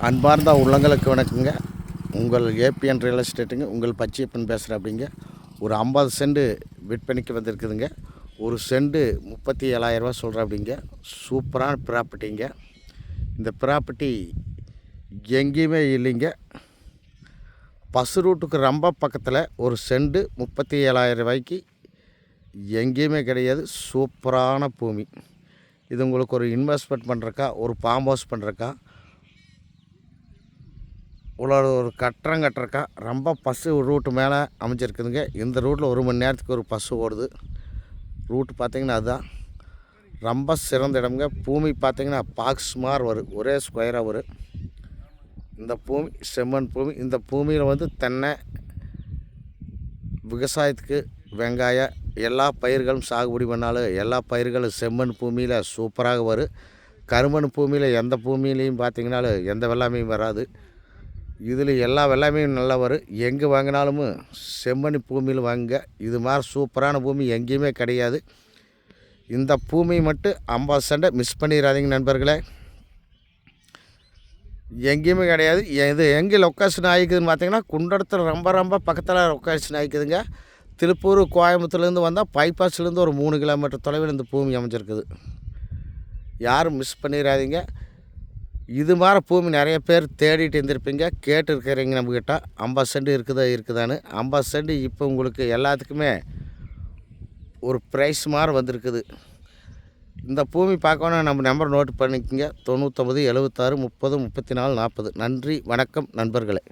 அன்பார்ந்த உள்ளங்களுக்கு வணக்கங்க. உங்கள் ஏபிஎன் ரியல் எஸ்டேட்டுங்க. உங்கள் பச்சையப்பன் பேசுகிறேன். அப்படிங்க ஒரு 50 சென்ட் விற்பனைக்கு வந்திருக்குதுங்க. ஒரு சென்ட் 37,000 சொல்கிறேன். அப்படிங்க சூப்பரான ப்ராப்பர்ட்டிங்க. இந்த ப்ராப்பர்ட்டி எங்கேயுமே இல்லைங்க. பஸ் ரூட்டுக்கு ரொம்ப பக்கத்தில் ஒரு சென்ட் 37,000 எங்கேயுமே கிடையாது. சூப்பரான பூமி இது. உங்களுக்கு ஒரு இன்வெஸ்ட்மெண்ட் பண்ணுறக்கா, ஒரு ஃபார்ம் ஹவுஸ் பண்ணுறக்கா, ஒரு கட்டுறம் கட்டுறக்கா ரொம்ப பஸ்ஸு ரூட்டு மேலே அமைஞ்சிருக்குதுங்க. இந்த ரூட்டில் 1 மணி நேரத்துக்கு ஒரு பஸ்ஸு ஓடுது. ரூட்டு பார்த்திங்கன்னா அதுதான் ரொம்ப சிறந்த இடம்ங்க. பூமி பார்த்திங்கன்னா பாக்ஸ் மாதிரி வரும், ஒரே ஸ்கொயராக வரும். இந்த பூமி செம்மண் பூமி. இந்த பூமியில் தென்னை, விவசாயத்துக்கு வெங்காயம், எல்லா பயிர்களும் சாகுபடி பண்ணாலும் எல்லா பயிர்களும் செம்மண் பூமியில் சூப்பராக வரும். கருமண் பூமியில் எந்த பூமியிலையும் பார்த்திங்கனாலும் எந்த வெள்ளாமையும் வராது. இதில் எல்லா வெள்ளாமையும் நல்லா வரும். எங்கே வாங்கினாலும் செம்மண் பூமியில் வாங்குங்க. இது மாதிரி சூப்பரான பூமி எங்கேயுமே கிடையாது. இந்த பூமி மட்டும் 50 சென்ட் மிஸ் பண்ணிடாதீங்க நண்பர்களே. எங்கேயுமே கிடையாது. இது எங்கே லொக்கேஷன் ஆகிக்குதுன்னு பார்த்தீங்கன்னா குண்டடத்தில் ரொம்ப பக்கத்தில் லொக்கேஷன் ஆகிக்குதுங்க. திருப்பூர், கோயம்புத்தூர்லேருந்து வந்தால் பைபாஸ்லேருந்து ஒரு 3 கிலோமீட்டர் தொலைவில் இந்த பூமி அமைஞ்சிருக்குது. யாரும் மிஸ் பண்ணிடாதீங்க. இது மாதிரி பூமி நிறைய பேர் தேடிட்டு இருந்திருப்பீங்க, கேட்டுருக்கிறீங்க நம்மக்கிட்ட 50 சென்ட் இருக்குதான்னு. 50 சென்ட் இப்போ உங்களுக்கு எல்லாத்துக்குமே ஒரு ப்ரைஸ் மாதிரி வந்திருக்குது. இந்த பூமி பார்க்கணும், நம்ம நம்பர் நோட் பண்ணிக்கோங்க. 99 76 30 34 40. நன்றி, வணக்கம் நண்பர்களே.